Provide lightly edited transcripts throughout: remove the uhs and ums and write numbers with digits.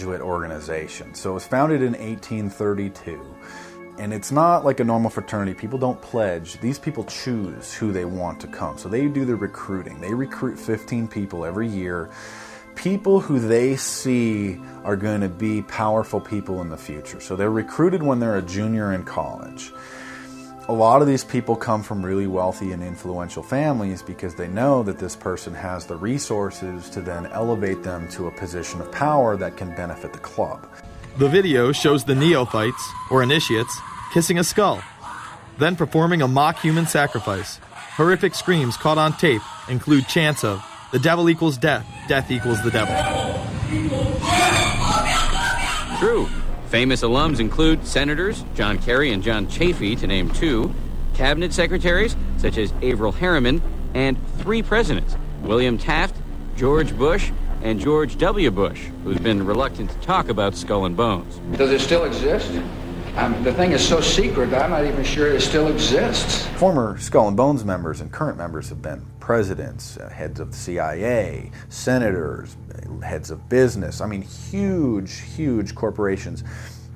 organization. So it was founded in 1832. And it's not like a normal fraternity. People don't pledge. These people choose who they want to come. So they do the recruiting. They recruit 15 people every year. People who they see are going to be powerful people in the future. So they're recruited when they're a junior in college. A lot of these people come from really wealthy and influential families because they know that this person has the resources to then elevate them to a position of power that can benefit the club. The video shows the neophytes, or initiates, kissing a skull, then performing a mock human sacrifice. Horrific screams caught on tape include chants of, "The devil equals death, death equals the devil." True. Famous alums include Senators John Kerry and John Chafee, to name two, cabinet secretaries such as Averell Harriman, and 3 presidents, William Taft, George Bush, and George W. Bush, who's been reluctant to talk about Skull and Bones. Does it still exist? The thing is so secret that I'm not even sure it still exists. Former Skull and Bones members and current members have been presidents, heads of the CIA, senators, heads of business. I mean, huge corporations.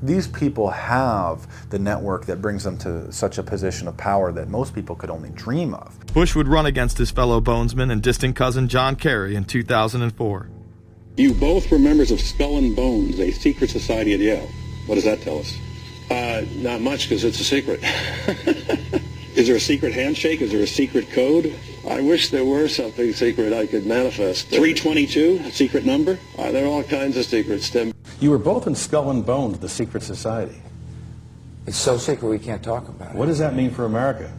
These people have the network that brings them to such a position of power that most people could only dream of. Bush would run against his fellow bonesman and distant cousin John Kerry in 2004. You both were members of Skull and Bones, a secret society at Yale. What does that tell us? Not much, because it's a secret. Is there a secret handshake? Is there a secret code? I wish there were something secret I could manifest. 322, a secret number? There are all kinds of secrets, Tim. You were both in Skull and Bones, the secret society. It's so secret we can't talk about it. What does that mean for America?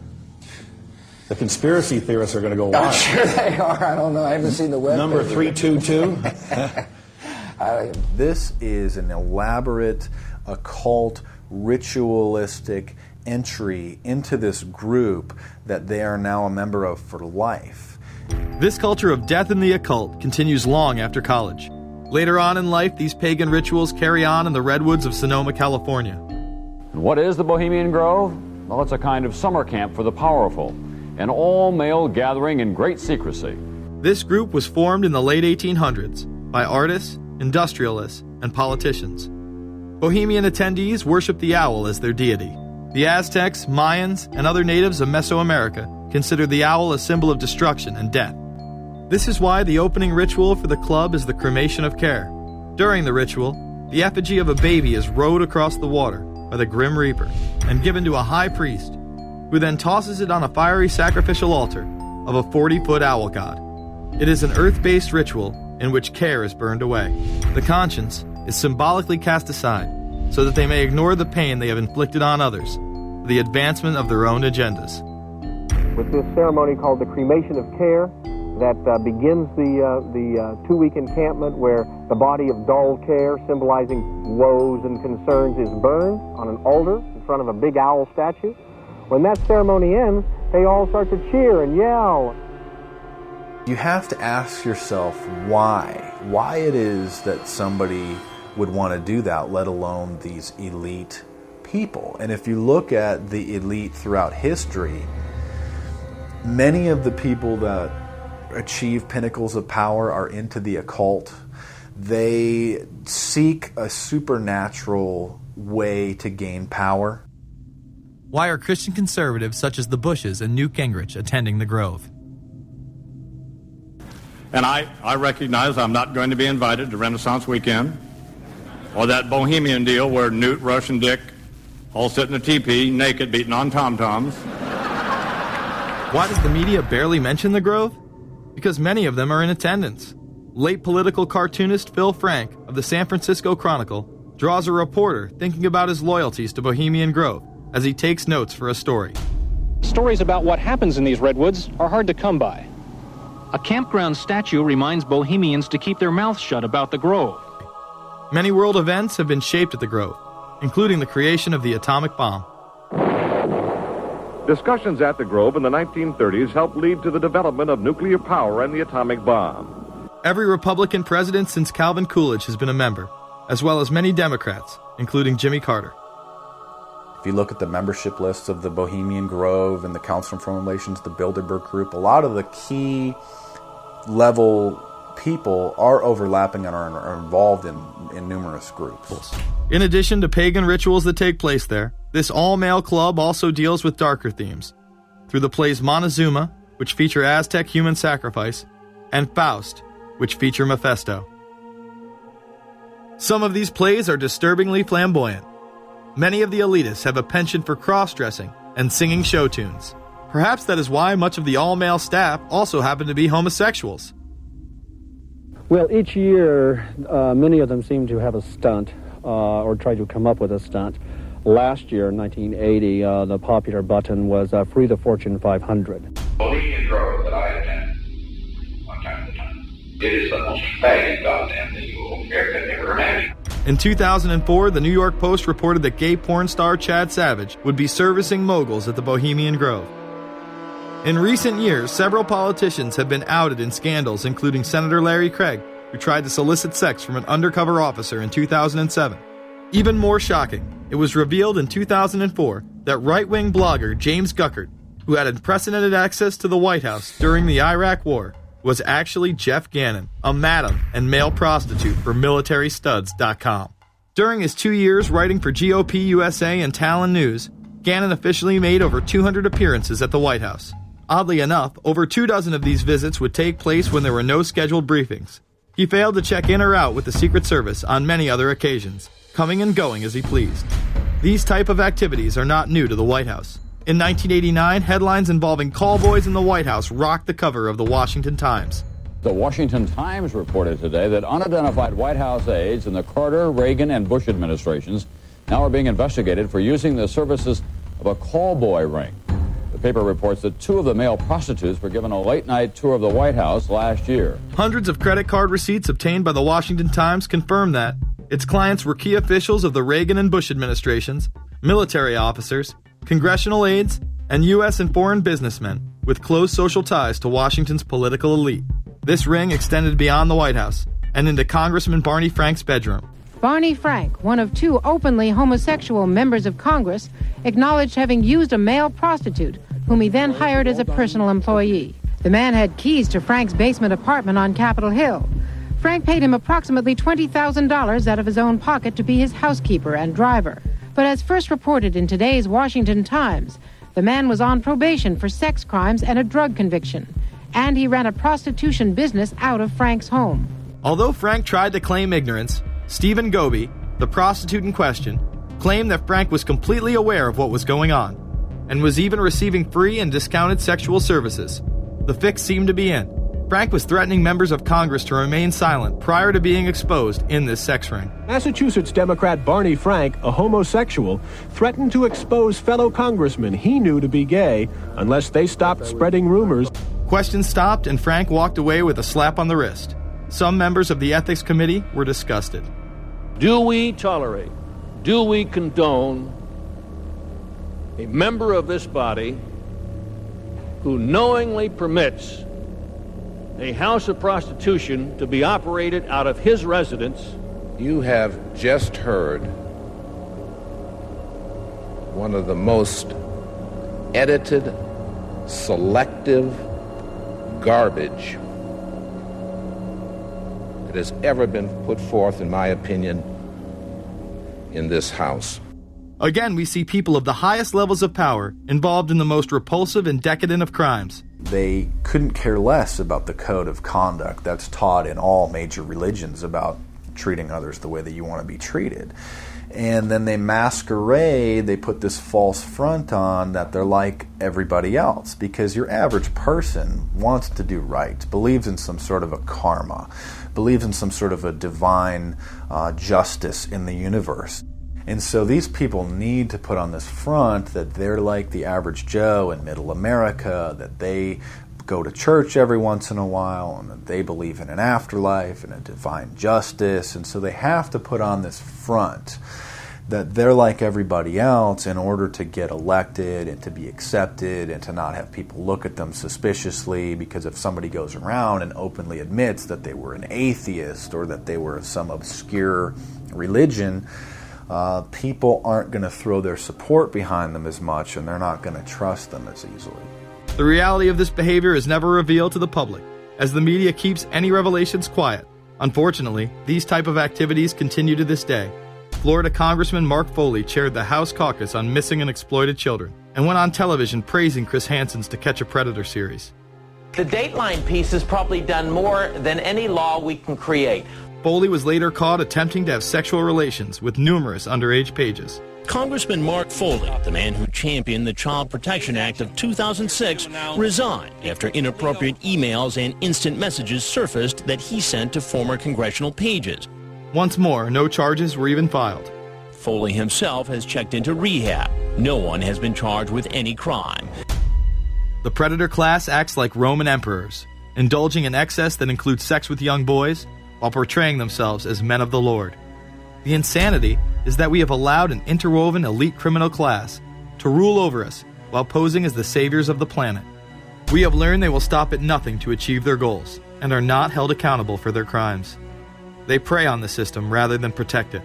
The conspiracy theorists are going to go wild. I'm sure they are. I don't know. I haven't seen the web. Number 322? This is an elaborate, occult, ritualistic entry into this group that they are now a member of for life. This culture of death and the occult continues long after college. Later on in life, these pagan rituals carry on in the redwoods of Sonoma, California. And what is the Bohemian Grove? Well, it's a kind of summer camp for the powerful, an all-male gathering in great secrecy. This group was formed in the late 1800s by artists, industrialists, and politicians. Bohemian attendees worship the owl as their deity. The Aztecs, Mayans, and other natives of Mesoamerica considered the owl a symbol of destruction and death. This is why the opening ritual for the club is the cremation of care. During the ritual, the effigy of a baby is rowed across the water by the Grim Reaper and given to a high priest, who then tosses it on a fiery sacrificial altar of a 40-foot owl god. It is an earth-based ritual in which care is burned away. The conscience is symbolically cast aside so that they may ignore the pain they have inflicted on others for the advancement of their own agendas. With this ceremony called the cremation of care, that begins the 2-week encampment where the body of dull care, symbolizing woes and concerns, is burned on an altar in front of a big owl statue. When that ceremony ends, they all start to cheer and yell. You have to ask yourself why it is that somebody would want to do that, let alone these elite people. And if you look at the elite throughout history, many of the people that achieve pinnacles of power are into the occult. They seek a supernatural way to gain power. Why are Christian conservatives such as the Bushes and Newt Gingrich attending the Grove? And I recognize I'm not going to be invited to Renaissance Weekend or that Bohemian deal where Newt, Rush, and Dick all sit in a teepee naked beating on tom-toms. Why does the media barely mention the Grove? Because many of them are in attendance. Late political cartoonist Phil Frank of the San Francisco Chronicle draws a reporter thinking about his loyalties to Bohemian Grove as he takes notes for a story. Stories about what happens in these redwoods are hard to come by. A campground statue reminds Bohemians to keep their mouths shut about the Grove. Many world events have been shaped at the Grove, including the creation of the atomic bomb. Discussions at the Grove in the 1930s helped lead to the development of nuclear power and the atomic bomb. Every Republican president since Calvin Coolidge has been a member, as well as many Democrats, including Jimmy Carter. If you look at the membership lists of the Bohemian Grove and the Council on Foreign Relations, the Bilderberg Group, a lot of the key level people are overlapping and are involved in numerous groups. In addition to pagan rituals that take place there, this all-male club also deals with darker themes through the plays Montezuma, which feature Aztec human sacrifice, and Faust, which feature Mephisto. Some of these plays are disturbingly flamboyant. Many of the elitists have a penchant for cross-dressing and singing show tunes. Perhaps that is why much of the all-male staff also happen to be homosexuals. Well, each year, many of them seem to have a stunt or try to come up with a stunt. Last year, in 1980, the popular button was Free the Fortune 500. Bohemian Grove that I attend one time at a time. It is the most faggot goddamn thing you will ever imagine. In 2004, the New York Post reported that gay porn star Chad Savage would be servicing moguls at the Bohemian Grove. In recent years, several politicians have been outed in scandals, including Senator Larry Craig, who tried to solicit sex from an undercover officer in 2007. Even more shocking, it was revealed in 2004 that right-wing blogger James Guckert, who had unprecedented access to the White House during the Iraq War, was actually Jeff Gannon, a madam and male prostitute for MilitaryStuds.com. During his 2 years writing for GOP USA and Talon News, Gannon officially made over 200 appearances at the White House. Oddly enough, over 24 of these visits would take place when there were no scheduled briefings. He failed to check in or out with the Secret Service on many other occasions, coming and going as he pleased. These type of activities are not new to the White House. In 1989, headlines involving callboys in the White House rocked the cover of the Washington Times. The Washington Times reported today that unidentified White House aides in the Carter, Reagan, and Bush administrations now are being investigated for using the services of a callboy ring. The paper reports that 2 of the male prostitutes were given a late-night tour of the White House last year. Hundreds of credit card receipts obtained by the Washington Times confirm that its clients were key officials of the Reagan and Bush administrations, military officers, congressional aides, and U.S. and foreign businessmen with close social ties to Washington's political elite. This ring extended beyond the White House and into Congressman Barney Frank's bedroom. Barney Frank, one of 2 openly homosexual members of Congress, acknowledged having used a male prostitute, whom he then hired as a personal employee. The man had keys to Frank's basement apartment on Capitol Hill. Frank paid him approximately $20,000 out of his own pocket to be his housekeeper and driver. But as first reported in today's Washington Times, the man was on probation for sex crimes and a drug conviction, and he ran a prostitution business out of Frank's home. Although Frank tried to claim ignorance, Stephen Goby, the prostitute in question, claimed that Frank was completely aware of what was going on, and was even receiving free and discounted sexual services. The fix seemed to be in. Frank was threatening members of Congress to remain silent prior to being exposed in this sex ring. Massachusetts Democrat Barney Frank, a homosexual, threatened to expose fellow congressmen he knew to be gay unless they stopped spreading rumors. Questions stopped and Frank walked away with a slap on the wrist. Some members of the Ethics Committee were disgusted. Do we tolerate, do we condone a member of this body who knowingly permits a house of prostitution to be operated out of his residence? You have just heard one of the most edited, selective garbage that has ever been put forth, in my opinion, in this House. Again, we see people of the highest levels of power involved in the most repulsive and decadent of crimes. They couldn't care less about the code of conduct that's taught in all major religions about treating others the way that you want to be treated. And then they masquerade, they put this false front on that they're like everybody else, because your average person wants to do right, believes in some sort of a karma, believes in some sort of a divine justice in the universe. And so these people need to put on this front that they're like the average Joe in middle America, that they go to church every once in a while, and that they believe in an afterlife and a divine justice. And so they have to put on this front that they're like everybody else in order to get elected and to be accepted and to not have people look at them suspiciously, because if somebody goes around and openly admits that they were an atheist or that they were of some obscure religion, people aren't going to throw their support behind them as much, and they're not going to trust them as easily. The reality of this behavior is never revealed to the public. as the media keeps any revelations quiet. Unfortunately, these type of activities continue to this day. Florida Congressman Mark Foley chaired the House caucus on missing and exploited children and went on television praising Chris Hansen's To Catch a Predator series. The Dateline piece has probably done more than any law we can create. Foley was later caught attempting to have sexual relations with numerous underage pages. Congressman Mark Foley, the man who championed the Child Protection Act of 2006, resigned after inappropriate emails and instant messages surfaced that he sent to former congressional pages. Once more, no charges were even filed. Foley himself has checked into rehab. No one has been charged with any crime. The predator class acts like Roman emperors, indulging in excess that includes sex with young boys while portraying themselves as men of the Lord. The insanity is that we have allowed an interwoven elite criminal class to rule over us while posing as the saviors of the planet. We have learned they will stop at nothing to achieve their goals and are not held accountable for their crimes. They prey on the system rather than protect it.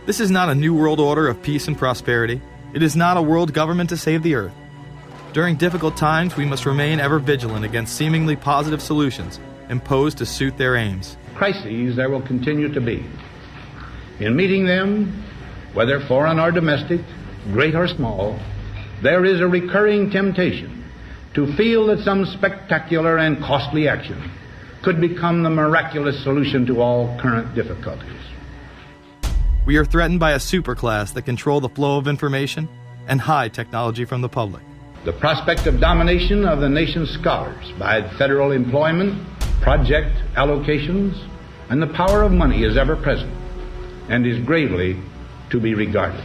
This is not a new world order of peace and prosperity. It is not a world government to save the earth. During difficult times, we must remain ever vigilant against seemingly positive solutions imposed to suit their aims. Crises there will continue to be. In meeting them, whether foreign or domestic, great or small, there is a recurring temptation to feel that some spectacular and costly action could become the miraculous solution to all current difficulties. We are threatened by a superclass that control the flow of information and hide technology from the public. The prospect of domination of the nation's scholars by federal employment, project allocations, and the power of money is ever present and is gravely to be regarded.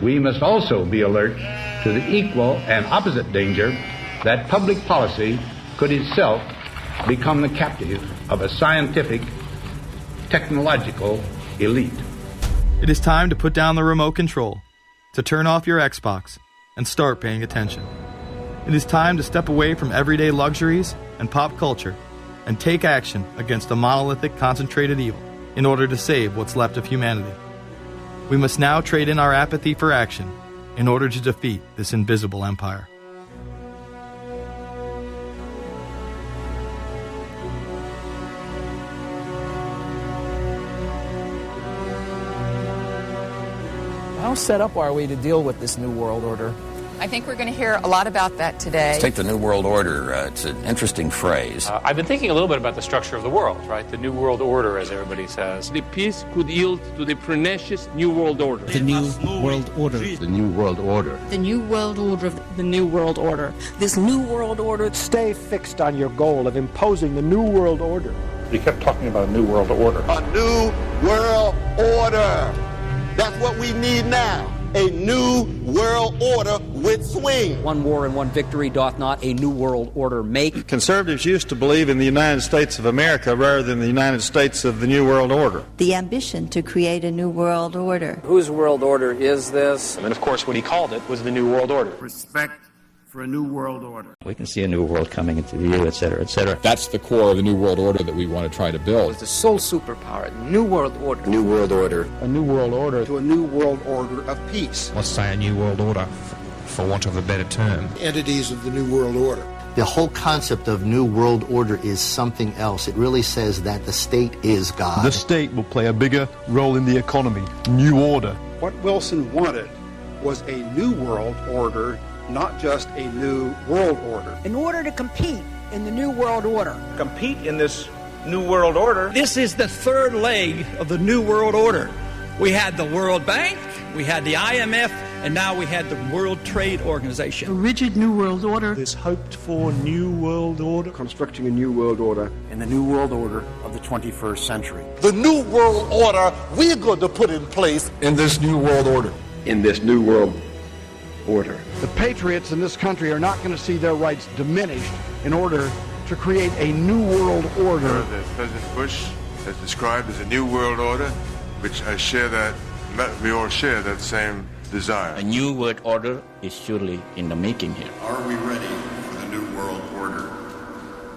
We must also be alert to the equal and opposite danger that public policy could itself become the captive of a scientific, technological elite. It is time to put down the remote control, to turn off your Xbox, and start paying attention. It is time to step away from everyday luxuries and pop culture and take action against a monolithic, concentrated evil in order to save what's left of humanity. We must now trade in our apathy for action in order to defeat this invisible empire. How set up are we to deal with this New World Order? I think we're going to hear a lot about that today. Let's take the New World Order. It's an interesting phrase. I've been thinking a little bit about the structure of the world, right? The New World Order, as everybody says. The peace could yield to the pernicious New World Order. The New World Order. The New World Order. The New World Order. The New World Order. This New World Order. Stay fixed on your goal of imposing the New World Order. You kept talking about a New World Order. A New World Order. That's what we need now. A new world order with swing. One war and one victory doth not a new world order make. Conservatives used to believe in the United States of America rather than the United States of the New World Order. The ambition to create a new world order. Whose world order is this? And of course, what he called it was the New World Order. Respect for a new world order. We can see a new world coming into view, etc., etc. That's the core of the new world order that we want to try to build. It's the sole superpower, new world order. New world order. A new world order. To a new world order of peace. Let's say a new world order, for want of a better term. Entities of the new world order. The whole concept of new world order is something else. It really says that the state is God. The state will play a bigger role in the economy. New order. What Wilson wanted was a new world order, not just a new world order. In order to compete in the New World Order. Compete in this New World Order. This is the third leg of the New World Order. We had the World Bank, we had the IMF, and now we had the World Trade Organization. A rigid New World Order. This hoped-for New World Order. Constructing a new world order in the new world order of the 21st century. The new world order we're going to put in place in this new world order. In this new world order. The patriots in this country are not going to see their rights diminished in order to create a new world order. That President Bush has described as a new world order, which we all share that same desire. A new world order is surely in the making here. Are we ready for the new world order?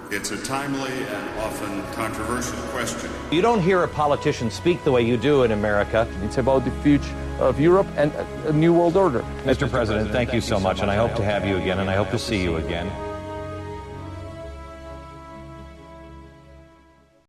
It's a timely and often controversial question. You don't hear a politician speak the way you do in America. It's about the future of Europe and a new world order. Mr. President, thank you so much, and I hope to have you again, and I hope to see you again.